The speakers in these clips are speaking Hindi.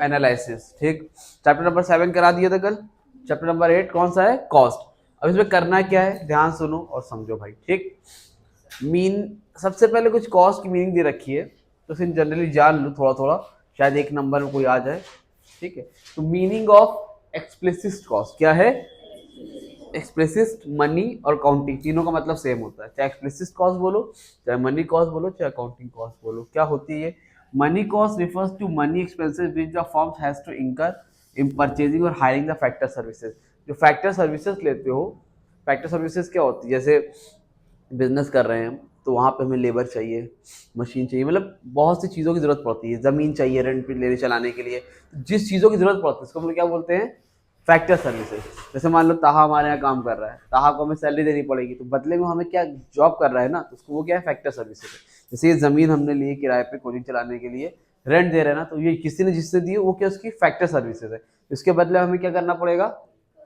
एनालिसिस। ठीक, चैप्टर नंबर 7 करा दिया था कल। चैप्टर नंबर 8 कौन सा है? कॉस्ट। अब इसमें करना क्या है, ध्यान सुनो और समझो भाई। ठीक, सबसे पहले कुछ कॉस्ट की मीनिंग दे रखी है, तो इसे जनरली जान लो थोड़ा थोड़ा, शायद एक नंबर में कोई आ जाए। ठीक है, तो मीनिंग ऑफ एक्सप्लिसिट कॉस्ट क्या है? एक्सप्लिसिट मनी और काउंटिंग तीनों का मतलब सेम होता है, चाहे एक्सप्लिसिट कॉस्ट बोलो, चाहे मनी कॉस्ट बोलो, चाहे अकाउंटिंग कॉस्ट बोलो। क्या होती है? Money cost refers to money expenses which the firm has to incur in purchasing or hiring the factor services. जो फैक्टर सर्विसेज लेते हो, फैक्टर सर्विसेज क्या होती है? जैसे बिजनेस कर रहे हैं तो वहाँ पे हमें लेबर चाहिए, मशीन चाहिए, मतलब बहुत सी चीज़ों की ज़रूरत पड़ती है, ज़मीन चाहिए रेंट पे लेने चलाने के लिए। जिस चीज़ों की ज़रूरत पड़ती है उसको हम लोग क्या बोलते हैं? Factor services. जैसे मान लो ताहा हमारे यहाँ काम कर रहा है, ताहा को हमें सैलरी देनी पड़ेगी, तो बदले में हमें क्या जॉब कर रहा है ना, तो उसको वो क्या है? फैक्टर सर्विसेज है। जैसे ये ज़मीन हमने ली किराए पे कोचिंग चलाने के लिए, रेंट दे रहे हैं ना, तो ये किसी ने जिससे दी वो क्या? उसकी फैक्टर सर्विसेज है। इसके बदले हमें क्या करना पड़ेगा?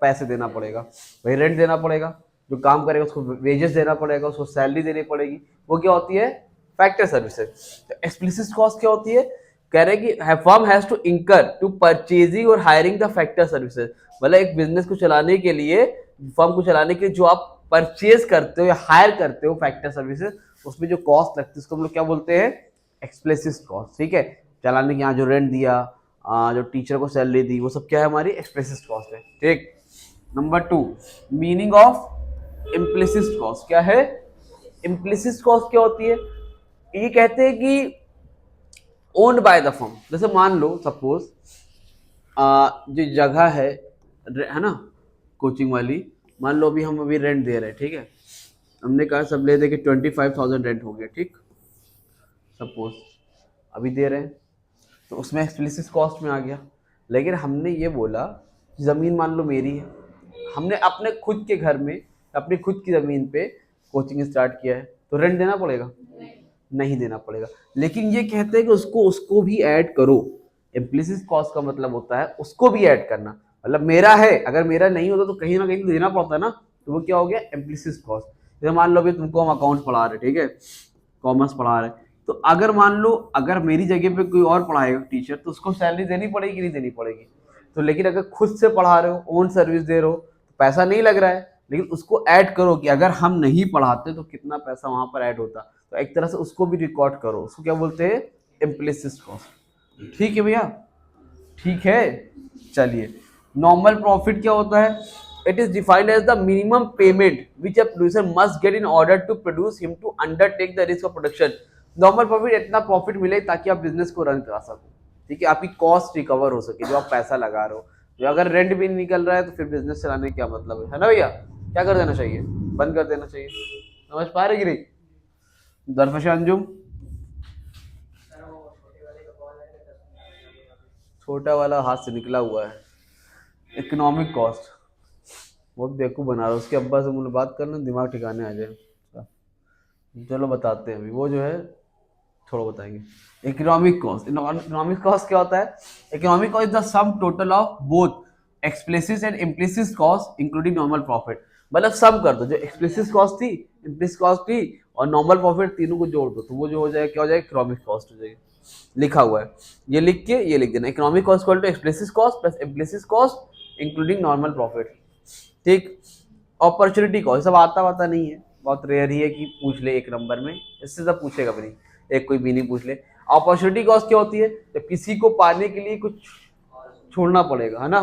पैसे देना पड़ेगा, वही रेंट देना पड़ेगा, जो काम करेगा उसको वेजेस देना पड़ेगा, उसको सैलरी देनी पड़ेगी। वो क्या होती है? Factor services. तो एक्सप्लिसिट कॉस्ट क्या होती है? कह रहे हैं कि फर्म हैज टू इंकर to purchasing or hiring the factor services. मतलब एक बिजनेस को चलाने के लिए, फर्म को चलाने के लिए जो आप परचेज करते हो या हायर करते हो फैक्टर सर्विसेज, उसमें जो कॉस्ट लगती है उसको हम लोग क्या बोलते हैं? Explicit cost. ठीक है, चलाने के यहाँ जो रेंट दिया, जो टीचर को सैलरी दी, वो सब क्या है? हमारी एक्सप्लिसिट कॉस्ट है। ठीक, number 2, meaning of implicit cost क्या है? इम्प्लिसिट कॉस्ट क्या होती है? ये कहते हैं कि ओन्ड बाय द फर्म। जैसे मान लो सपोज जो जगह है ना, कोचिंग वाली, मान लो अभी हम रेंट दे रहे हैं। ठीक है, हमने कहा सब ले दे के 25,000 रेंट हो गया। ठीक, सपोज अभी दे रहे हैं, तो उसमें एक्सप्लिसिट कॉस्ट में आ गया। लेकिन हमने ये बोला ज़मीन मान लो मेरी है, हमने अपने खुद के घर में अपनी खुद की ज़मीन पे कोचिंग स्टार्ट किया है, तो रेंट देना पड़ेगा? नहीं देना पड़ेगा। लेकिन ये कहते हैं कि उसको उसको भी ऐड करो। इम्प्लिसिट कॉस्ट का मतलब होता है उसको भी ऐड करना। मतलब मेरा है, अगर मेरा नहीं होता तो कहीं ना कहीं देना पड़ता है ना, तो वो क्या हो गया? Implicit cost. जैसे मान लो अभी तुमको हम अकाउंट्स पढ़ा रहे, ठीक है, कॉमर्स पढ़ा रहे, तो अगर मान लो अगर मेरी जगह पे कोई और पढ़ाएगा टीचर, तो उसको सैलरी देनी पड़ेगी नहीं देनी पड़ेगी? तो लेकिन अगर खुद से पढ़ा रहे हो, ओन सर्विस दे रहे हो, तो पैसा नहीं लग रहा है, लेकिन उसको ऐड करो कि अगर हम नहीं पढ़ाते तो कितना पैसा वहां पर ऐड होता। तो एक तरह से उसको भी रिकॉर्ड करो, उसको क्या बोलते हैं? Implicit cost. ठीक है भैया, ठीक है। चलिए, नॉर्मल प्रॉफिट क्या होता है? It is defined as the minimum payment which a producer must get in order to produce him to undertake the risk of production. Normal profit इतना प्रॉफिट मिले ताकि आप बिजनेस को रन करा सको। ठीक है, आपकी कॉस्ट रिकवर हो सके, जो आप पैसा लगा रहे हो। जो अगर रेंट भी नहीं निकल रहा है तो फिर बिजनेस चलाने का क्या मतलब है ना भैया? क्या कर देना चाहिए? बंद कर देना चाहिए। समझ पा रहे कि नहीं? दरफश अंजुम, छोटा वाला हाथ से निकला हुआ है। इकोनॉमिक कॉस्ट, बहुत बेवकूफ़ बना रहा है। उसके अब्बा से मुझे बात करना, दिमाग ठिकाने आ जाए। चलो बताते हैं अभी, वो जो है छोड़ो बताएंगे। इकोनॉमिक कॉस्ट, इकोनॉमिक कॉस्ट क्या होता है? Economic cost is the sum total of both explicit and implicit cost including normal profit. मतलब सम कर दो, जो एक्सप्लिसिट कॉस्ट थी, इम्प्लिसिट कॉस्ट थी और नॉर्मल प्रॉफिट, तीनों को जोड़ दो, तो वो जो हो जाएगा क्या हो जाएगा? इकोनॉमिक कॉस्ट हो जाएगी। लिखा हुआ है, ये लिख के ये लिख देना, economic cost equal to explicit cost plus implicit cost including normal profit. ठीक, अपॉर्चुनिटी कॉस्ट सब आता वाता नहीं है, बहुत रेयर ही है कि पूछ ले एक नंबर में, इससे सब पूछेगा भी नहीं, एक कोई मीनिंग पूछ ले। अपॉर्चुनिटी कॉस्ट क्या होती है? जब किसी को पाने के लिए कुछ छोड़ना पड़ेगा, है ना?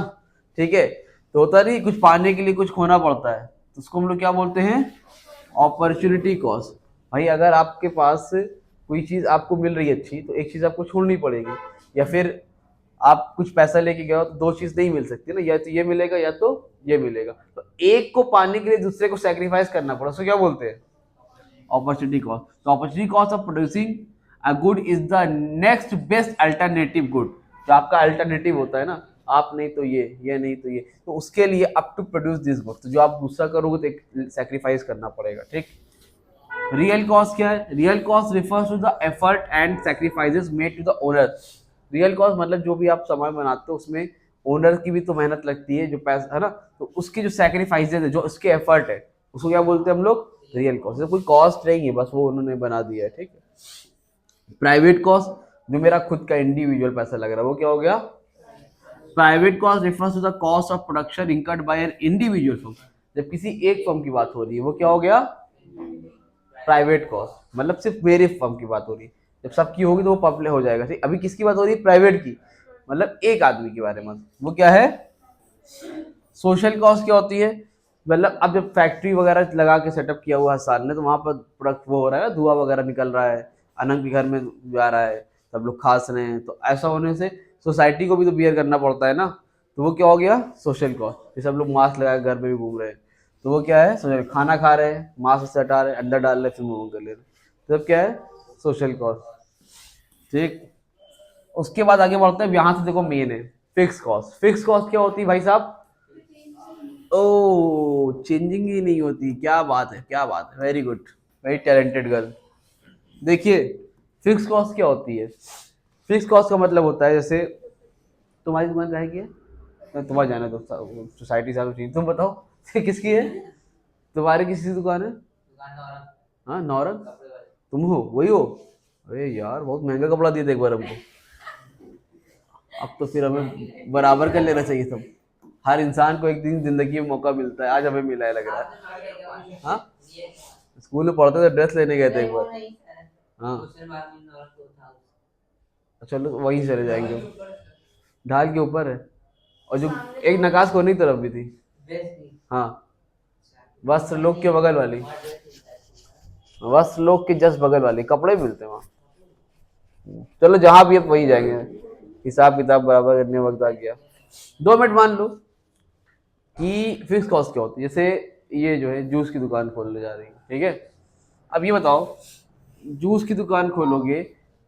ठीक है, तो होता नहीं, कुछ पाने के लिए कुछ खोना पड़ता है, तो उसको हम लोग क्या बोलते हैं? Opportunity cost. भाई अगर आपके पास कोई चीज़ आपको मिल रही है अच्छी, तो एक चीज़ आपको छोड़नी पड़ेगी, या फिर आप कुछ पैसा लेके गए हो तो दो चीज़ नहीं मिल सकती ना, या तो ये मिलेगा या तो ये मिलेगा, तो एक को पाने के लिए दूसरे को सेक्रीफाइस करना पड़ा, उसको क्या बोलते हैं? Opportunity cost. तो opportunity cost of producing a good is the next best alternative good. जो आपका अल्टरनेटिव होता है ना, आप नहीं तो ये नहीं तो ये, तो उसके लिए up to produce this good, तो जो आप दूसरा करोगे तो एक सेक्रीफाइस करना पड़ेगा। ठीक, रियल कॉस्ट क्या है? Real cost refers to the effort and sacrifices made to the owner. Real cost मतलब जो भी आप सामान बनाते हो उसमें ओनर की भी तो मेहनत लगती है, जो पैसा है ना, तो उसकी जो सैक्रिफाइसेस है, जो उसके एफर्ट है, उसको क्या बोलते हैं हम लोग? Real cost. कोई कॉस्ट नहीं है, बस वो उन्होंने बना दिया है। ठीक है, प्राइवेट कॉस्ट जो मेरा खुद का इंडिविजुअल पैसा लग रहा है, वो क्या हो गया? Private cost refers to the cost of production incurred by an individual firm. जब किसी एक फर्म की बात हो रही है वो क्या हो गया, प्राइवेट कॉस्ट, मतलब सिर्फ मेरे फर्म की बात हो रही है। जब सबकी होगी तो वो पब्लिक हो जाएगा। ठीक, अभी किसकी बात हो रही है, प्राइवेट की, मतलब एक आदमी के बारे में, वो क्या है सोशल कॉस्ट। क्या होती है, मतलब अब जब फैक्ट्री वगैरह लगा के सेटअप किया हुआ है साल ने, तो वहां पर प्रोडक्ट वो हो रहा है ना, धुआं वगैरह निकल रहा है, अनंग के घर में जा रहा है, सब लोग खांस रहे हैं, तो ऐसा होने से सोसाइटी को भी तो बियर करना पड़ता है ना, तो वो क्या हो गया सोशल कॉस्ट। ये सब लोग मास्क लगा के घर में भी घूम रहे हैं, तो वो क्या है सोशल, खाना खा रहे हैं मास्क से हटा रहे हैं, अंदर डाल रहे हैं फिर मुंह कर ले रहे हैं, तो अब क्या है सोशल कॉस्ट। ठीक, उसके बाद आगे बढ़ते हैं, यहाँ से देखो मेन है फिक्स कॉस्ट। फिक्स कॉस्ट क्या होती है भाई साहब, ओ चेंजिंग ही नहीं होती, क्या बात है, क्या बात है, very good, very talented girl. देखिए फिक्स कॉस्ट क्या होती है, फिक्स कॉस्ट का मतलब होता है, जैसे तुम्हारी दुकान क्या की है, तुम्हारा जाना तो सोसाइटी साहब चाहिए, तुम बताओ किसकी है, तुम्हारी किसकी दुकान है, हाँ नौरंग, तुम हो, वही हो, अरे यार बहुत महंगा कपड़ा दिया था एक बार हमको, अब तो फिर हमें बराबर कर लेना चाहिए सब। हर इंसान को एक दिन जिंदगी में मौका मिलता है, आज हमें मिला है लग रहा है। हाँ स्कूल में पढ़ते थे, ड्रेस लेने गए थे एक बार, हाँ चलो वहीं चले जाएंगे, ढाल के ऊपर है, और जो एक नकाश कोनी तरफ भी थी, हाँ वस्त्र लोक के बगल वाली, वस्त्र लोक के जस्ट बगल वाली, कपड़े भी मिलते हैं वहाँ। चलो जहाँ भी अब वहीं जाएंगे, हिसाब किताब बराबर करने वक्त आ गया। 2 मिनट मान लो कि फिक्स कॉस्ट क्या होती है, जैसे ये जो है जूस की दुकान खोलने जा रही है, ठीक है, अब ये बताओ जूस की दुकान खोलोगे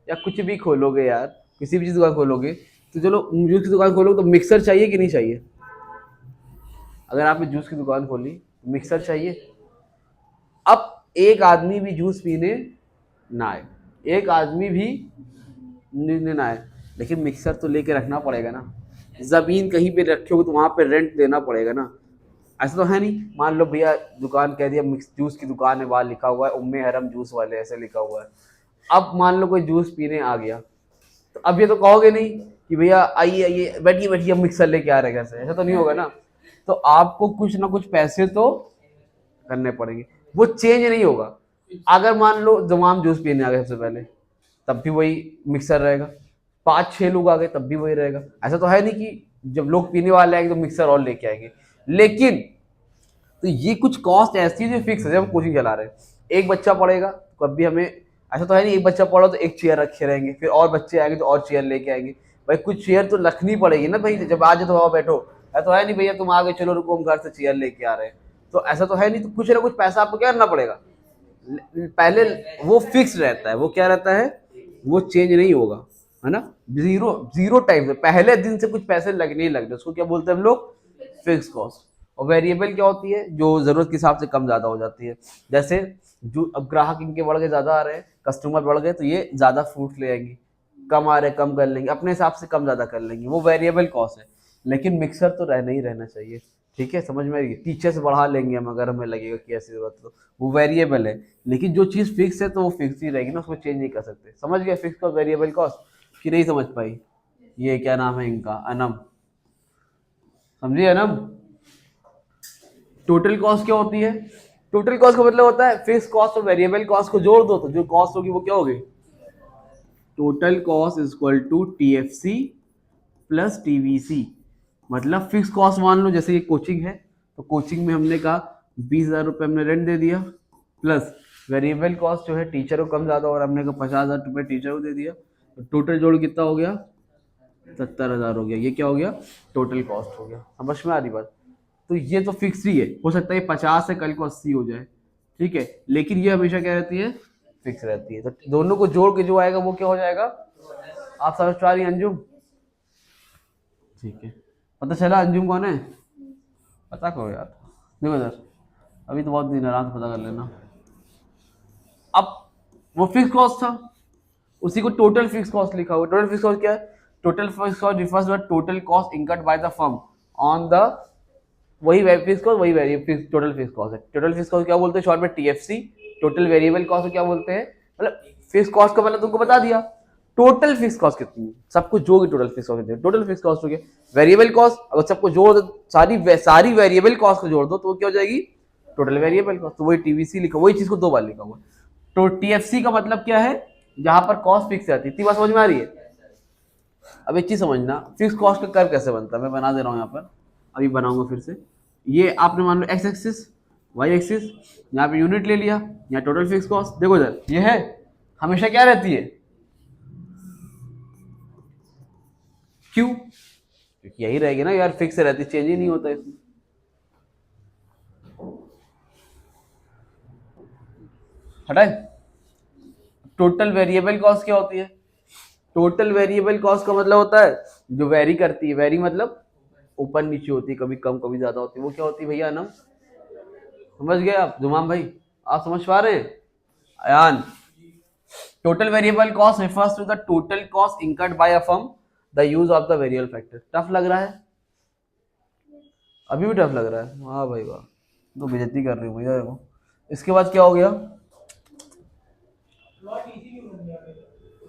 या कुछ भी खोलोगे यार, किसी भी चीज़ की दुकान खोलोगे, तो चलो जूस की दुकान खोलोगे तो मिक्सर चाहिए कि नहीं चाहिए, अगर आपने जूस की दुकान खोली तो मिक्सर चाहिए। अब एक आदमी भी जूस पीने ना आए, एक आदमी भी पीने ना आए, लेकिन मिक्सर तो लेके रखना पड़ेगा ना, जमीन कहीं पे रखोगे तो वहां पे रेंट देना पड़ेगा ना, ऐसा तो है नहीं। मान लो भैया दुकान कह दिया मिक्स जूस की दुकान है, वहां लिखा हुआ है उम्मे हरम जूस वाले, ऐसे लिखा हुआ है, अब मान लो कोई जूस पीने आ गया, तो अब ये तो कहोगे नहीं कि भैया आइए आइए बैठिए बैठिए हम मिक्सर लेके आ रहे हैं घर से, ऐसा तो नहीं होगा ना, तो आपको कुछ ना कुछ पैसे तो करने पड़ेंगे, वो चेंज नहीं होगा। अगर मान लो जमाम जूस पीने आ गए सबसे पहले, तब भी वही मिक्सर रहेगा, 5-6 लोग आ गए तब भी वही रहेगा, ऐसा तो है नहीं कि जब लोग पीने वाले आएंगे तो मिक्सर और लेके आएंगे। लेकिन तो ये कुछ कॉस्ट ऐसी है जो फिक्स है, जब हम कोचिंग चला रहे हैं, एक बच्चा पढ़ेगा तो कभी हमें, ऐसा तो है नहीं एक बच्चा पढ़ा तो एक चेयर रखे रहेंगे, फिर और बच्चे आएंगे तो और चेयर लेके आएंगे, भाई कुछ चेयर तो रखनी पड़ेगी ना भाई, जब आ जाए तो वहाँ बैठो, ऐसा तो है नहीं भैया तुम आगे चलो रुको हम घर से चेयर लेके आ रहे हैं, तो ऐसा तो है नहीं, तो कुछ ना कुछ पैसा आपको क्या करना पड़ेगा, पहले वो फिक्स रहता है, वो क्या रहता है वो चेंज नहीं होगा, है ना, जीरो जीरो टाइप से पहले दिन से कुछ पैसे लगने ही लगते, उसको क्या बोलते हैं हम लोग फिक्स कॉस्ट। और वेरिएबल क्या होती है, जो जरूरत के हिसाब से कम ज्यादा हो जाती है, जैसे जो अब ग्राहक इनके बढ़ गए, ज्यादा आ रहे हैं, कस्टमर बढ़ गए, तो ये ज्यादा फ्रूट ले आएंगे, कम आ रहे कम कर लेंगे, अपने हिसाब से कम ज्यादा कर लेंगे, वो वेरिएबल कॉस्ट है। लेकिन मिक्सर तो रहना ही रहना चाहिए, ठीक है, समझ में आएगी, टीचर्स बढ़ा लेंगे हम अगर हमें लगेगा कि ऐसी जरूरत, तो वो वेरिएबल है, लेकिन जो चीज़ फिक्स है तो वो फिक्स ही रहेगी ना, उसको चेंज नहीं कर सकते। समझ गए फिक्स कॉस्ट वेरिएबल कॉस्ट कि नहीं समझ पाई, ये क्या नाम है इनका, अनम, समझिए अनम। टोटल कॉस्ट क्या होती है, टोटल कॉस्ट का मतलब होता है फिक्स कॉस्ट और वेरिएबल कॉस्ट को जोड़ दो तो जो कॉस्ट होगी वो क्या होगी, total cost is equal to TFC plus TVC. मतलब फिक्स कॉस्ट मान लो जैसे ये कोचिंग है, तो कोचिंग में हमने कहा 20,000 रुपये हमने रेंट दे दिया, प्लस वेरिएबल कॉस्ट जो है टीचर को कम ज़्यादा, और हमने कहा 50,000 रुपये टीचर को दे दिया, तो टोटल जोड़ कितना हो गया 70,000 हो गया, ये क्या हो गया टोटल कॉस्ट हो गया। समझ में आ रही बात, तो ये तो फिक्स ही है, हो सकता है 50 से कल को 80 हो जाए, ठीक है, लेकिन ये हमेशा क्या रहती है फिक्स रहती है, तो दोनों को जोड़ के जो आएगा वो क्या हो जाएगा, आप समझ पा रही अंजुम, ठीक है, पता चला अंजुम कौन है, पता करो यार, देखो सर अभी तो बहुत दिन आराम से पता कर लेना। अब वो फिक्स कॉस्ट था, उसी को टोटल फिक्स कॉस्ट लिखा हुआ, टोटल फिक्स कॉस्ट क्या है, total fix cost refers to total cost incurred by the firm on the, वही फिक्स कॉस्ट वही वेरिएबल टोटल फिक्स कॉस्ट है, टोटल फिक्स कॉस्ट क्या बोलते हैं शॉर्ट में टीएफसी, टोटल वेरिएबल कॉस्ट क्या बोलते हैं, मतलब फिक्स कॉस्ट का मतलब तुमको बता दिया, टोटल फिक्स कॉस्ट कितनी है, सब कुछ जोड़ के टोटल फिक्स कॉस्ट कितनी है, टोटल फिक्स कॉस्ट हो गया। वेरिएबल कॉस्ट अगर सबको जोड़ दो, सारी वेरिएबल कॉस्ट को जोड़ दो तो वो क्या हो जाएगी, टोटल वेरिएबल कॉस्ट। तो वही टीवीसी लिखा, वही चीज को दो बार लिखा हुआ। तो टीएफसी का मतलब क्या है, जहां पर कॉस्ट फिक्स रहती है। इतनी बात समझ में आ रही है। अब एक चीज समझना, फिक्स कॉस्ट का कर्व कैसे बनता है, मैं बना दे रहा हूँ यहाँ पर, अभी बनाऊंगा फिर से। ये आपने मान लो एक्स एक्सिस, वाई एक्सिस, यहाँ पे यूनिट ले लिया, यहाँ टोटल फिक्स कॉस्ट। देखो इधर ये है, हमेशा क्या रहती है, क्यों, क्योंकि यही रहेगी ना यार, फिक्स रहती, चेंज ही नहीं होता इसमें। हटाए। टोटल वेरिएबल कॉस्ट क्या होती है, टोटल वेरिएबल कॉस्ट का मतलब होता है जो वेरी करती है, वेरी मतलब ऊपर नीचे होती है, कभी कम कभी ज्यादा होती है, वो क्या होती है भैया ना, समझ गए आप जुमाम भाई, आप समझ पा रहे हैं Ayan. Total variable cost refers to the total cost incurred by a firm the use of the variable factor. Tough लग रहा है, अभी भी टफ लग रहा है, वाह भाई वाह, तो बेइज्जती कर रही हूँ भैया देखो। इसके बाद क्या हो गया,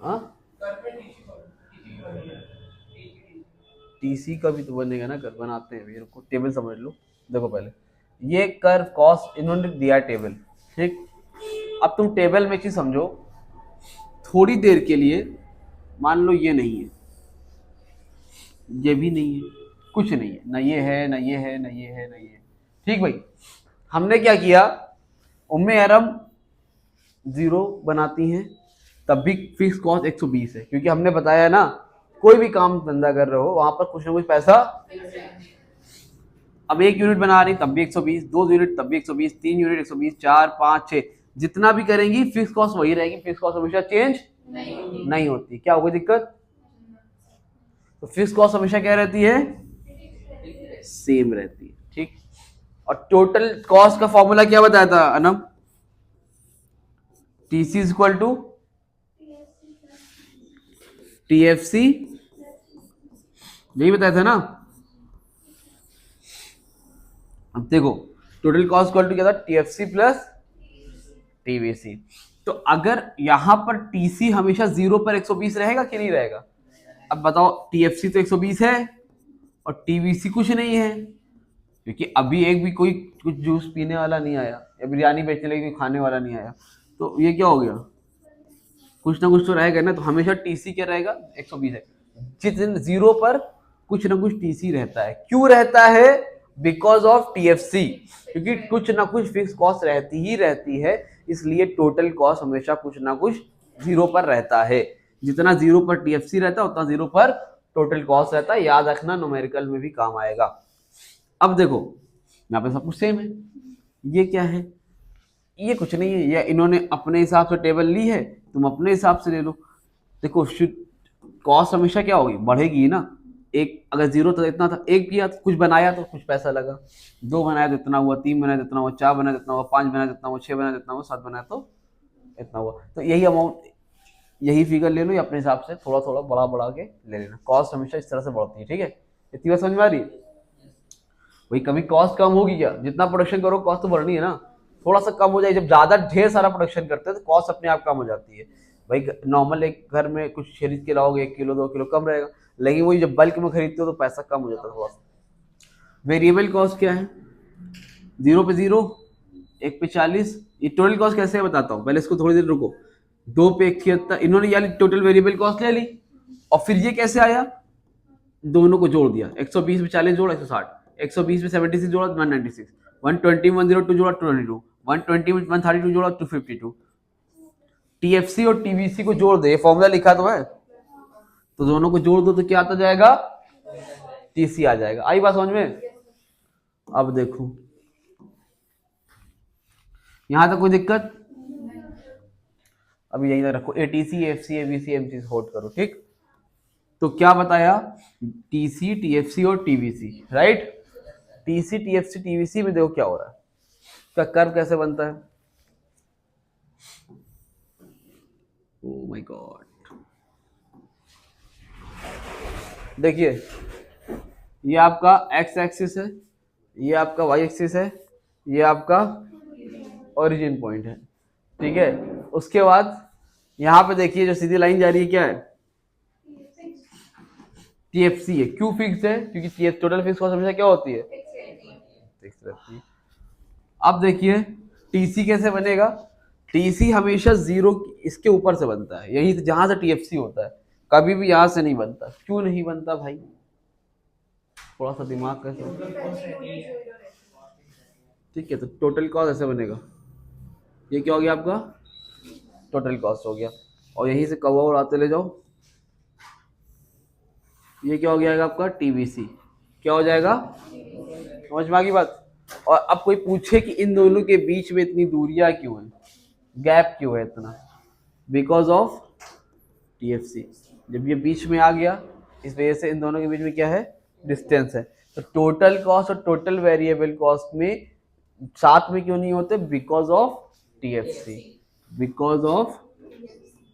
हाँ टीसी का भी तो बनेगा ना, कर बनाते हैं भैया, रुको टेबल समझ लो। देखो पहले ये कर्व कॉस्ट इन्होंने दिया टेबल, ठीक। अब तुम टेबल में चीज समझो, थोड़ी देर के लिए मान लो ये नहीं है, ये भी नहीं है, कुछ नहीं है, ना ये है ना ये है ना ये है ना ये है, ठीक भाई। हमने क्या किया, उम्मे अरम जीरो बनाती हैं, तब भी फिक्स कॉस्ट 120 है, क्योंकि हमने बताया ना कोई भी काम धंधा कर रहे हो वहां पर कुछ ना कुछ पैसा। अब एक यूनिट बना रही तब भी 120, दो यूनिट तब भी 120, तीन यूनिट 120, 4 5 6, जितना भी करेंगी फिक्स कॉस्ट वही रहेगी, फिक्स कॉस्ट हमेशा चेंज नहीं होती। क्या होगी दिक्कत, तो फिक्स कॉस्ट हमेशा क्या रहती है, सेम रहती है, ठीक। और टोटल कॉस्ट का फॉर्मूला क्या बताया था Anam, TC is equal to TFC, यही बताया था ना। अब देखो टोटल कॉस्ट इक्वल टू क्या था, टीएफसी प्लस टीवीसी। तो अगर यहां पर टीसी हमेशा जीरो पर 120 रहेगा कि नहीं रहेगा, अब बताओ, टीएफसी तो 120 है और टीवीसी कुछ नहीं है, क्योंकि अभी एक भी कोई कुछ जूस पीने वाला नहीं आया या बिरयानी बेचने लगे कोई खाने वाला नहीं आया, तो ये क्या हो गया, कुछ ना कुछ तो रहेगा ना। तो हमेशा टीसी क्या रहेगा, 120 है। जितने जीरो पर कुछ ना कुछ टीसी रहता है, क्यों रहता है, बिकॉज ऑफ टीएफसी, क्योंकि कुछ ना कुछ फिक्स कॉस्ट रहती ही रहती है, इसलिए टोटल कॉस्ट हमेशा कुछ ना कुछ जीरो पर रहता है। जितना जीरो पर टीएफसी रहता है उतना जीरो पर टोटल कॉस्ट रहता है, याद रखना, न्यूमेरिकल में भी काम आएगा। अब देखो यहाँ पे सब कुछ सेम है, ये क्या है, ये कुछ नहीं है, या इन्होंने अपने हिसाब से टेबल ली है, तुम अपने हिसाब से ले लो। देखो कॉस्ट हमेशा क्या होगी, बढ़ेगी ना। एक अगर जीरो था इतना था, एक किया तो कुछ बनाया तो कुछ पैसा लगा, दो बनाया तो इतना हुआ, तीन बनाया तो इतना हुआ, चार बनाया तो इतना हुआ, पांच बनाया तो इतना हुआ, छह बनाया तो इतना हुआ, सात बनाया तो इतना हुआ। तो यही अमाउंट, यही फिगर ले लो या अपने हिसाब से थोड़ा थोड़ा बढ़ा बढ़ा के ले लेना। कॉस्ट हमेशा इस तरह से बढ़ती है, ठीक है। इतनी बात समझ में आ रही है। वही कभी कॉस्ट कम होगी क्या, जितना प्रोडक्शन करो कॉस्ट तो बढ़नी है ना, थोड़ा सा कम हो जाए, जब ज्यादा ढेर सारा प्रोडक्शन करते हैं तो कॉस्ट अपने आप कम हो जाती है। भाई नॉर्मल एक घर में कुछ खरीद के लाओगे 1 किलो 2 किलो कम रहेगा, लेकिन वही जब बल्क में खरीदते हो तो पैसा कम हो जाता है थोड़ा सा। वेरिएबल कॉस्ट क्या है, जीरो पे जीरो, एक पे 40। ये टोटल कॉस्ट कैसे है बताता हूँ, पहले इसको थोड़ी देर रुको। दो पे 176, इन्होंने यार टोटल वेरिएबल कॉस्ट ले ली, और फिर ये कैसे आया, दोनों को जोड़ दिया, 120 में 40 जोड़ा 160, 120 में 76 जोड़ा 196, 120 में 102 जोड़ा 222, 120 में 132 जोड़ा 252। टीएफसी और टीवीसी को जोड़ दे, फॉर्मूला लिखा तो है, तो दोनों को जोड़ दो तो क्या आता जाएगा, टीसी आ जाएगा। आई बात समझ में। अब देखो यहां तक कोई दिक्कत, अभी यही तक रखो, ATC FC ABC MC hold करो, ठीक। तो क्या बताया, टीसी टीएफसी और TVC, right. TC TFC TVC में देखो क्या हो रहा है, इसका कर्व कैसे बनता है, ओह माय गॉड। देखिए ये आपका एक्स एक्सिस है, ये आपका वाई एक्सिस है, ये आपका ओरिजिन पॉइंट है, ठीक है। उसके बाद यहाँ पे देखिए जो सीधी लाइन जा रही है क्या है, टीएफसी है, क्यों फिक्स है? क्योंकि टीएफ टोटल फिक्स कॉस्ट हमेशा क्या होती है? फिक्स रहती है। अब देखिए टीसी कैसे बनेगा? टीसी हमेशा जीरो इसके ऊपर से बनता है, यही जहां से टीएफसी होता है, कभी भी यहां से नहीं बनता। क्यों नहीं बनता भाई? थोड़ा सा दिमाग कैसे, ठीक है। तो टोटल कॉस्ट ऐसे बनेगा, ये क्या हो गया आपका? टोटल कॉस्ट हो गया, और यहीं से कवर उड़ाते ले जाओ, ये क्या हो जाएगा आपका? टीवीसी। क्या हो जाएगा? समझ में आ गई बात? और अब कोई पूछे कि इन दोनों के बीच में इतनी दूरियां क्यों है, गैप क्यों है इतना? Because of TFC. जब ये बीच में आ गया, इस वजह से इन दोनों के बीच में क्या है? डिस्टेंस है। तो टोटल कॉस्ट और टोटल वेरिएबल कॉस्ट में साथ में क्यों नहीं होते? Because of TFC, because of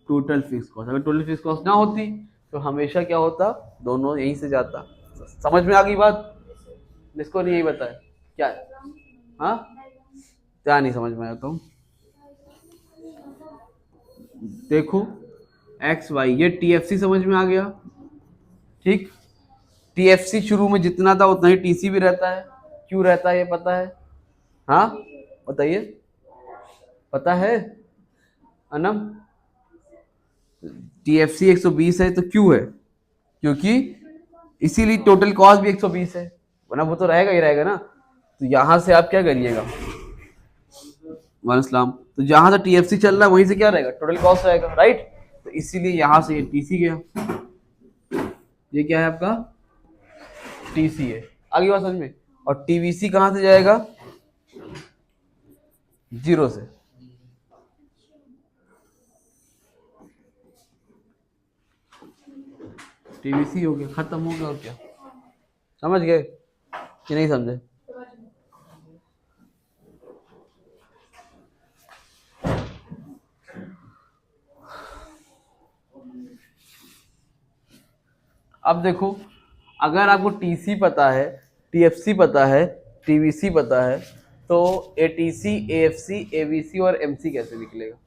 total fix cost. अगर टोटल फिक्स कॉस्ट ना होती तो हमेशा क्या होता? दोनों यहीं से जाता। समझ में आ गई बात? जिसको नहीं यही बताया क्या है? हाँ, क्या नहीं समझ में आया? तो देखो एक्स वाई, ये टीएफसी समझ में आ गया, ठीक। टीएफसी शुरू में जितना था उतना ही टीसी भी रहता है। क्यों रहता है ये पता है? हाँ बताइए, पता है अनम? टीएफसी 120 है तो क्यों है? क्योंकि इसीलिए टोटल कॉस्ट भी 120 है, वरना वो तो रहेगा ही रहेगा ना। तो यहां से आप क्या करिएगा? वालेकुम। तो जहां से टीएफसी चल रहा है वहीं से क्या रहेगा? टोटल कॉस्ट रहेगा, राइट। तो इसीलिए यहां से ये टीसी गया, ये क्या है आपका? टीसी है। आगे बात समझ में? और टीवीसी कहां से जाएगा? जीरो से। टीवीसी हो गया, खत्म हो गया। और क्या समझ गए कि नहीं समझे? अब देखो, अगर आपको टीसी पता है, टीएफसी पता है, टीवीसी पता है, तो एटीसी, एएफसी, एवीसी और एमसी कैसे निकलेगा?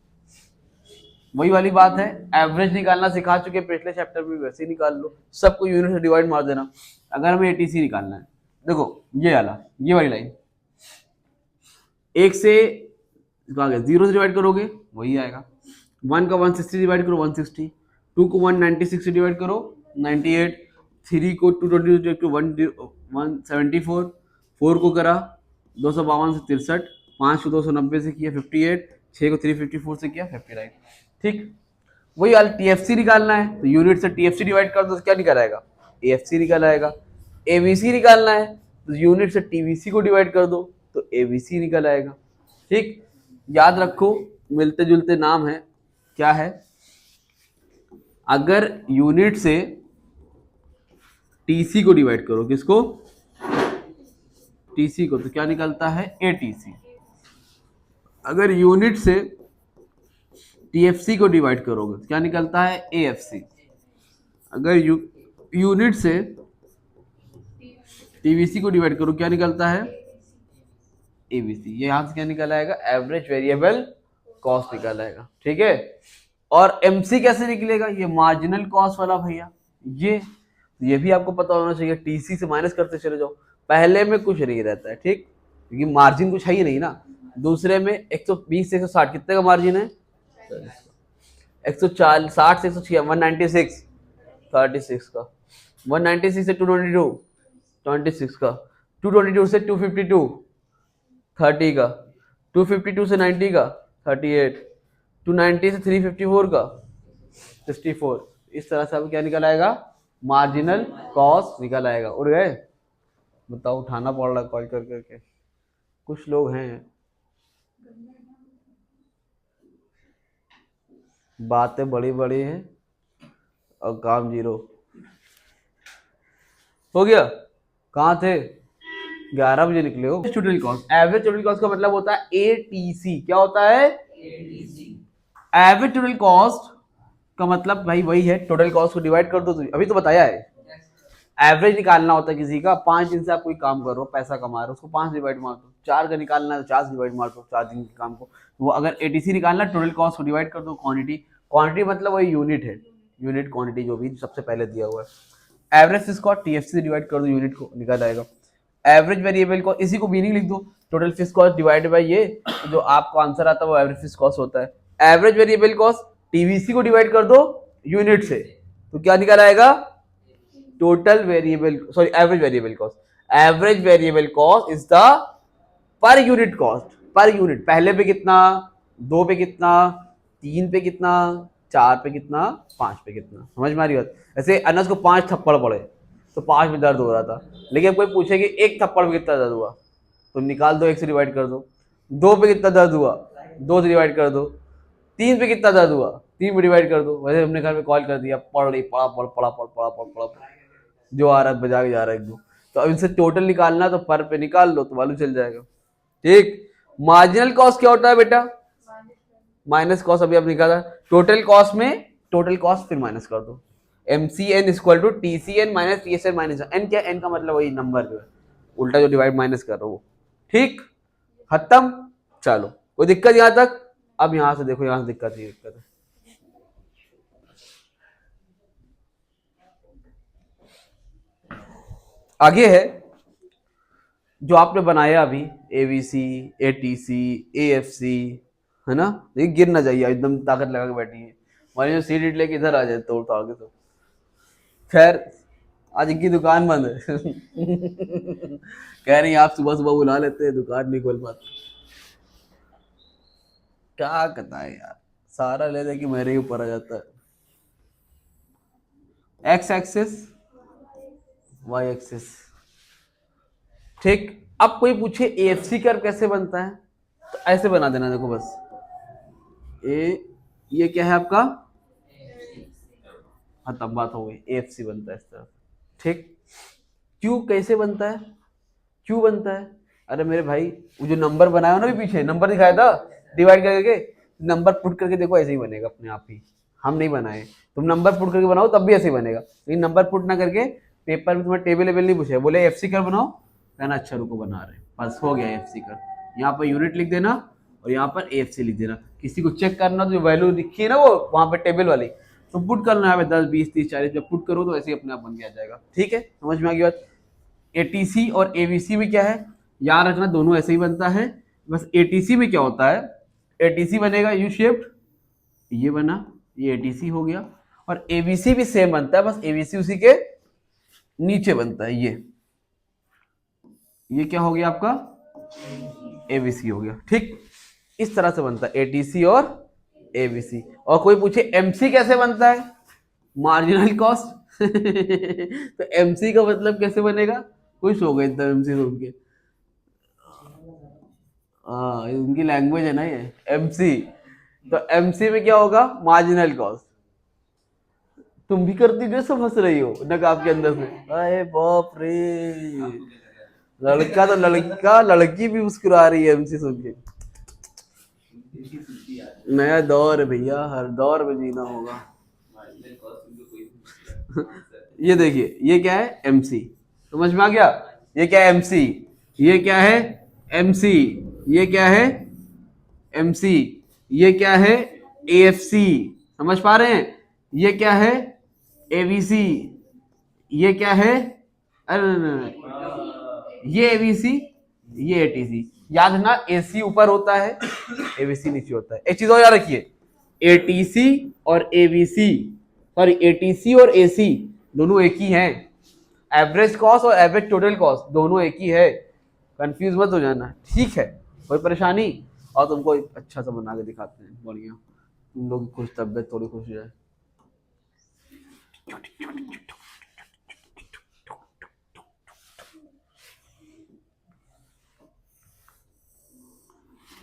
वही वाली बात है, एवरेज निकालना सिखा चुके पिछले चैप्टर में, वैसे ही निकाल लो, सबको यूनिट से डिवाइड मार देना। अगर हमें एटीसी निकालना है, देखो ये वाला, ये वाली लाइन, एक से जीरो से डिवाइड करोगे वही आएगा। 1 का 160 डिवाइड करो 160, 2 को 196 से डिवाइड करो 98, 3 को 220 टू 174, 4 को करा 252 से 63, 5 को 290 से किया 58, 6 को 354 से किया 59, ठीक। वही वाला टीएफसी निकालना है तो यूनिट से टीएफसी डिवाइड कर दो तो क्या निकल आएगा? एएफसी निकल आएगा। एवीसी निकालना है तो यूनिट से टीवीसी को डिवाइड कर दो तो एवीसी निकल आएगा, ठीक। याद रखो मिलते जुलते नाम है, क्या है? अगर यूनिट से टीसी को डिवाइड करो, किसको? टीसी को, तो क्या निकलता है? एटीसी। अगर यूनिट से टीएफसी को डिवाइड करोगे तो क्या निकलता है? एएफसी। अगर यूनिट से टीवीसी को डिवाइड करो क्या निकलता है? एबीसी। ये यहां से क्या निकल आएगा? एवरेज वेरिएबल कॉस्ट निकल आएगा, ठीक है। और एमसी कैसे निकलेगा? ये मार्जिनल कॉस्ट वाला भैया, ये भी आपको पता होना चाहिए। टीसी से माइनस करते चले जाओ, पहले में कुछ नहीं रहता है, ठीक, क्योंकि मार्जिन कुछ है ही नहीं ना। दूसरे में 120 से 160 कितने का मार्जिन है? 140, 60 से 106, 196, 36 का, 196 से 222, 26 का, 222 से 252, 30 का, 252 से 90 का, 38, 290 से 354 का, 64। इस तरह से अब क्या निकल आएगा? मार्जिनल कॉस्ट निकल आएगा। उड़ गए? बताओ, उठाना पड़ रहा कॉल कर करके, कुछ लोग हैं बातें बड़ी बड़ी हैं और काम जीरो। हो गया? कहाँ थे? 11 बजे निकले हो। Total cost, average total cost का मतलब होता है एटीसी। क्या होता है? एवरेज टोटल कॉस्ट का मतलब भाई वही है, टोटल कॉस्ट को डिवाइड कर दो। तो अभी तो बताया है, एवरेज निकालना होता है किसी का। 5 दिन से आप कोई काम कर रहे हो, पैसा कमा रहे हो, उसको 5 डिवाइड मार दो। 4 का निकालना है तो 4 डिवाइड मार दो, 4 दिन के काम को। वो अगर एटीसी निकालना, टोटल कॉस्ट को डिवाइड कर दो क्वांटिटी। क्वांटिटी मतलब वही यूनिट है, यूनिट क्वांटिटी जो भी सबसे पहले दिया हुआ है। एवरेज फिक्स कॉस्ट टीएफसी से डिवाइड कर दो, यूनिट को निकल आएगा। एवरेज वेरिएबल कॉस्ट, इसी को मीनिंग लिख दो, total fix cost divided by ये, जो आपको आंसर आता है वो एवरेज फिक्स कॉस्ट होता है। एवरेज वेरिएबल कॉस्ट टीवीसी को डिवाइड कर दो यूनिट से, तो क्या निकल आएगा, total variable sorry average variable cost. Average variable cost is the per unit cost, per unit, पहले पे कितना, 2 पे कितना, 3 पे कितना, 4 पे कितना, 5 पे कितना। समझ में आ रही बात? ऐसे अनस को 5 थप्पड़ पड़े तो 5 में दर्द हो रहा था, लेकिन अब कोई पूछे कि एक थप्पड़ में कितना दर्द हुआ, तो निकाल दो, 1 से डिवाइड कर दो। 2 पे कितना दर्द हुआ, 2 से डिवाइड कर दो। 3 पे कितना दर्द हुआ, 3 पे डिवाइड कर दो। वैसे हमने घर में कॉल कर दिया, पढ़ रही, पढ़ा पढ़ पढ़ा पढ़ पढ़ा पढ़ पढ़ा पढ़, जो आ रहा है बजा के जा रहा है एकदम। तो अब इनसे टोटल निकालना, तो पर पे निकाल लो तो मालूम चल जाएगा। ठीक, मार्जिनल कॉस्ट क्या होता है बेटा, माइनस कॉस्ट, अभी आप निकाला। टोटल कॉस्ट में टोटल कॉस्ट फिर माइनस कर दो, MCN equal to TCN minus TSN minus N. क्या एन का मतलब वही नंबर जो है, उल्टा जो डिवाइड माइनस कर रहा हूँ। ठीक, खत्म। चलो, कोई दिक्कत यहाँ तक? अब यहां से देखो, यहां से दिक्कत ही दिक्कत है। आगे है जो आपने बनाया अभी, ABC, ATC, AFC, है ना, ये गिर ना जाइए, एकदम ताकत लगा के बैठी है। हमारी जो सीट लेके इधर आ जाए तोड़ ताड़ के। तो खैर, आज इनकी दुकान बंद है। कह रही आप सुबह सुबह बुला लेते हैं, दुकान नहीं खोल पाते। क्या कहता है यार, सारा ले दे कि मेरे ही ऊपर आ जाता है। X axis, Y axis. ठीक, अब कोई पूछे AFC कर्व कैसे बनता है, तो ऐसे बना देना, देखो बस ये क्या है आपका, हाँ तब बात हो गई, AFC बनता है इस तरह। ठीक, क्यू कैसे बनता है, क्यू बनता है, अरे मेरे भाई वो जो नंबर बनाया ना, भी पीछे नंबर दिखाया था डिवाइड करके, नंबर पुट करके देखो ऐसे ही बनेगा अपने आप ही, हम नहीं बनाए। तुम नंबर पुट करके बनाओ तब भी ऐसे ही बनेगा, लेकिन नंबर पुट ना करके पेपर में तुम्हें टेबल लेवल नहीं पूछे, बोले FC कर्व बनाओ, कहना अच्छा रुको बना रहे, बस हो गया FC कर्व। यहाँ पर यूनिट लिख देना और यहाँ पर AFC लिख देना। किसी को चेक करना तो जो वैल्यू लिखी है ना वो वहाँ पे टेबल वाली, तो पुट करना है 10 20 30 40, जब पुट करो तो ऐसे ही अपने आप बन के आ जाएगा। ठीक है, समझ में आ गई बात? ATC और ABC में क्या है, याद रखना, दोनों ऐसे ही बनता है। बस ATC में क्या होता है, ATC बनेगा यू शेप्ड, ये बना, ये ATC हो गया। और ABC भी सेम बनता है, बस ABC उसी के नीचे बनता है, ये क्या हो गया आपका, ABC हो गया। ठीक, इस तरह से बनता है ATC और ABC। और कोई पूछे MC कैसे बनता है, मार्जिनल कॉस्ट। तो MC का मतलब कैसे बनेगा, खुश हो गए एकदम MC सुन के। हाँ, उनकी लैंग्वेज है ना ये MC। तो MC में क्या होगा, मार्जिनल कॉस्ट। तुम भी करती जो सब हंस रही हो नकाब के अंदर से, अरे बाप रे, लड़का तो लड़का, लड़की भी मुस्कुरा रही है MC सुन के। नया दौर है भैया, हर दौर में जीना होगा। ये देखिए, ये क्या है MC, समझ में आ गया? ये क्या है MC, ये क्या है MC, ये क्या है MC, ये क्या है AFC, समझ पा रहे हैं? ये क्या है ABC, ये क्या है, अरे नहीं, ये ABC, ये ATC। याद है ना, AC ऊपर होता है, ABC नीचे होता है। एक चीज और याद रखिए, ATC और ABC, सॉरी ATC और AC दोनों एक ही हैं। एवरेज कॉस्ट और एवरेज टोटल कॉस्ट दोनों एक ही है, कंफ्यूज मत हो जाना। ठीक है, कोई परेशानी? और तुमको अच्छा सा बना के दिखाते हैं, बढ़िया, तुम लोग खुश, तबियत थोड़ी खुश हो जाए।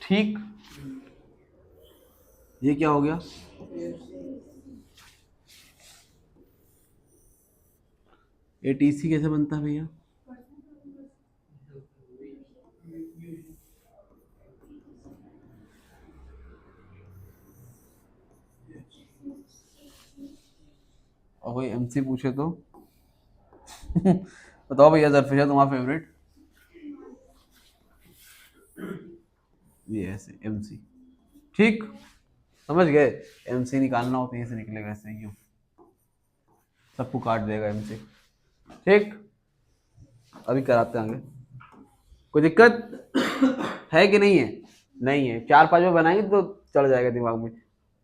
ठीक, ये क्या हो गया, ATC कैसे बनता है भैया, और कोई MC पूछे तो बताओ भैया, जरफिशा तुम्हारा फेवरेट, ये ऐसे MC। ठीक, समझ गए? MC निकालना हो तो ये से निकलेगा, ऐसे ही सबको काट देगा MC। ठीक, अभी कराते हैं आगे। कोई दिक्कत है कि नहीं है? नहीं है। 4-5 बार बनाएंगे तो चढ़ जाएगा दिमाग में।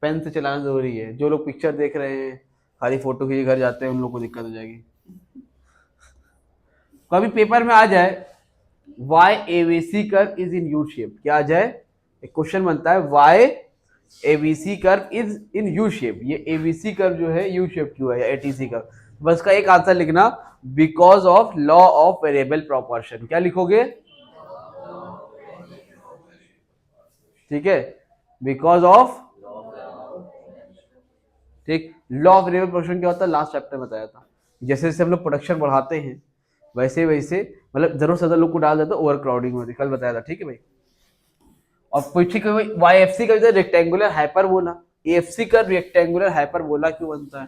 पेन से चलाना जरूरी है। जो लोग पिक्चर देख रहे हैं, खाली फोटो खींच घर जाते हैं, उन लोग को दिक्कत हो जाएगी। कभी पेपर में आ जाए why ABC curve is in U shape, क्या आ जाए? एक क्वेश्चन बनता है why ABC curve is in U shape, ये एबीसी कर्व जो है यू शेप क्यों है, या एटीसी कर्व। बस का एक आंसर लिखना, because of law of variable proportion. क्या लिखोगे? ठीक है, बिकॉज ऑफ, ठीक। लॉ ऑफ वेरिएबल प्रोपोर्शन क्या होता है, लास्ट चैप्टर में बताया था। जैसे जैसे हम लोग प्रोडक्शन बढ़ाते हैं वैसे वैसे मतलब जरूरत से ज्यादा लोग को डाल देते ओवर क्राउडिंग होती, कल बताया था। ठीक है भाई। और पूछी वाई एफ सी का रेक्टेंगुलर हाइपरबोला, एएफसी का रेक्टेंगुलर हाइपरबोला क्यों बनता है?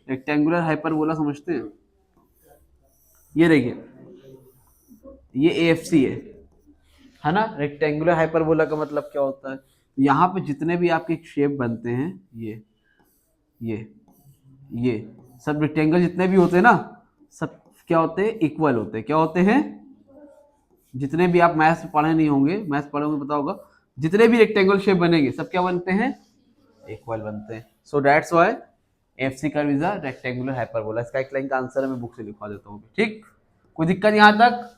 रेक्टेंगुलर हाइपरबोला समझते हैं? ये देखिए, ये एएफसी है ना। रेक्टेंगुलर हाइपरबोला का मतलब क्या होता है? यहाँ पे जितने भी आपके शेप बनते हैं, ये सब रेक्टेंगल जितने भी होते हैं ना, सब क्या होते हैं? इक्वल होते हैं। क्या होते हैं? जितने भी आप मैथ्स पढ़े नहीं होंगे, मैथ्स पढ़ोगे पता होगा, जितने भी रेक्टेंगल शेप बनेंगे सब क्या बनते हैं? इक्वल बनते हैं। So that's why FC curve is a rectangular hyperbola. इसका एक लाइन का आंसर मैं बुक से लिखवा देता हूँ। ठीक, कोई दिक्कत यहाँ तक?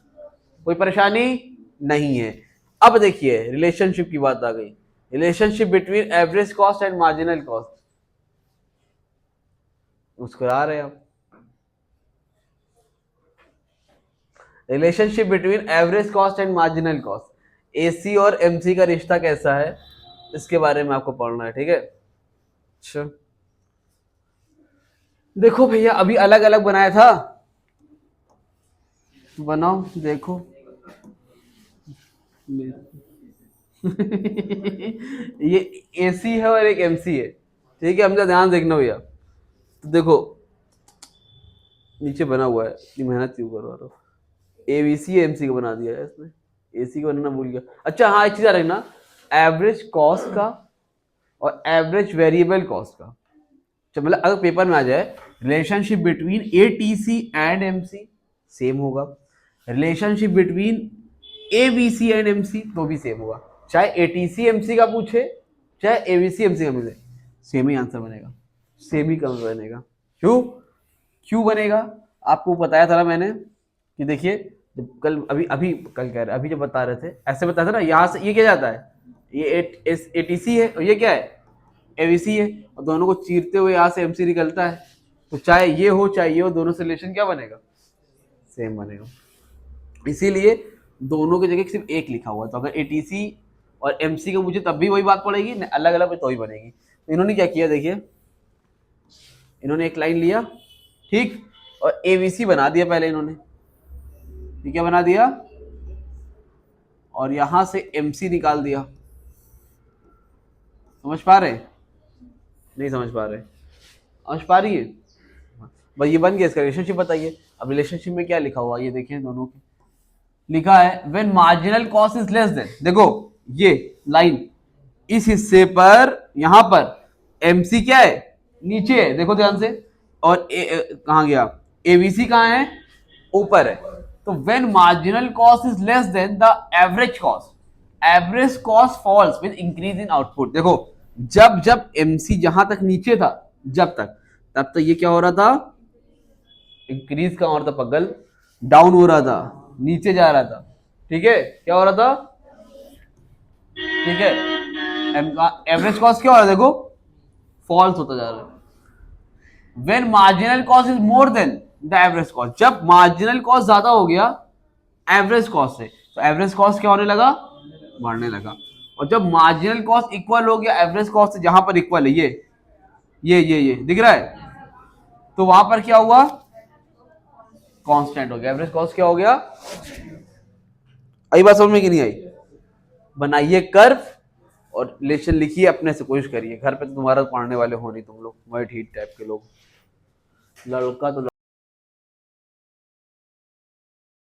कोई परेशानी नहीं है? अब देखिए रिलेशनशिप की बात आ गई। Relationship between average cost and marginal cost. मुस्कुरा रहे आप। Relationship between average cost and marginal cost, AC और एमसी का रिश्ता कैसा है, इसके बारे में आपको पढ़ना है। ठीक है, अच्छा देखो भैया, अभी अलग अलग बनाया था, बनाओ देखो। ये एसी है और एक एमसी है। ठीक है, हमका ध्यान देखना भैया। तो देखो नीचे बना हुआ है, इतनी मेहनत क्यों करवा रहा हो? एबीसी एमसी का बना दिया है इसने, एसी का बनाना भूल गया। अच्छा हाँ, एक चीज रखना, एवरेज कॉस्ट का और एवरेज वेरिएबल कॉस्ट का। मतलब अगर पेपर में आ जाए relationship between ATC and MC, same होगा। Relationship between ABC and MC तो भी सेम होगा। चाहे एटीसी एमसी का पूछे चाहे एबीसी एमसी का पूछे, सेम ही आंसर बनेगा, सेम ही कम बनेगा। क्यों? क्यों बनेगा? आपको बताया था ना मैंने कि देखिए, जब कल अभी कल कह रहे, अभी जब बता रहे थे ऐसे बताया था ना, यहाँ से ये क्या जाता है, ये एटीसी है और ये क्या है, एबीसी है, और दोनों को चीरते हुए यहाँ से एमसी निकलता है। तो चाहे ये हो चाहे ये हो, दोनों से रिलेशन क्या बनेगा? सेम बनेगा। इसीलिए दोनों की जगह सिर्फ एक लिखा हुआ है। तो अगर एटीसी और एमसी का मुझे तब भी वही बात पड़ेगी, अलग अलग तो ही बनेगी। तो इन्होंने क्या किया, देखिए इन्होंने एक लाइन लिया, ठीक, और एबीसी बना दिया पहले इन्होंने, ठीक, क्या बना दिया, और यहां से एमसी निकाल दिया। समझ पा रहे? नहीं समझ पा रहे? समझ पा रही है? भाई ये बन गया, इसका रिलेशनशिप बताइए। अब रिलेशनशिप में क्या लिखा हुआ, ये देखिए दोनों के लिखा है when marginal cost is less then, देखो ये लाइन इस हिस्से पर, यहां पर एमसी क्या है, नीचे है, देखो ध्यान से, और कहां गया, एबीसी कहां है, ऊपर है। तो when marginal cost is less than the average cost, average cost falls with increase in output. देखो जब जब एमसी जहां तक नीचे था जब तक, तब तक ये क्या हो रहा था, इंक्रीज का, और था पगल, डाउन हो रहा था, नीचे जा रहा था। ठीक है, क्या हो रहा था, ठीक है, एवरेज कॉस्ट क्या हो रहा है, देखो फॉल्स होता जा रहा है। When marginal cost is more than the average cost, जब मार्जिनल कॉस्ट ज्यादा हो गया एवरेज कॉस्ट से, तो एवरेज कॉस्ट क्या होने लगा, बढ़ने लगा। और जब मार्जिनल कॉस्ट इक्वल हो गया एवरेज कॉस्ट से, जहां पर इक्वल है ये दिख रहा है, तो वहां पर क्या हुआ, कांस्टेंट हो गया, एवरेज कॉस्ट क्या हो गया। आई बात समझ में कि नहीं आई? बनाइए कर्व और रिलेशन लिखिए, अपने से कोशिश करिए। घर पे तो तुम्हारा पढ़ने वाले हो नहीं तुम लोग, वाइट हीट टाइप के लोग, लड़का तो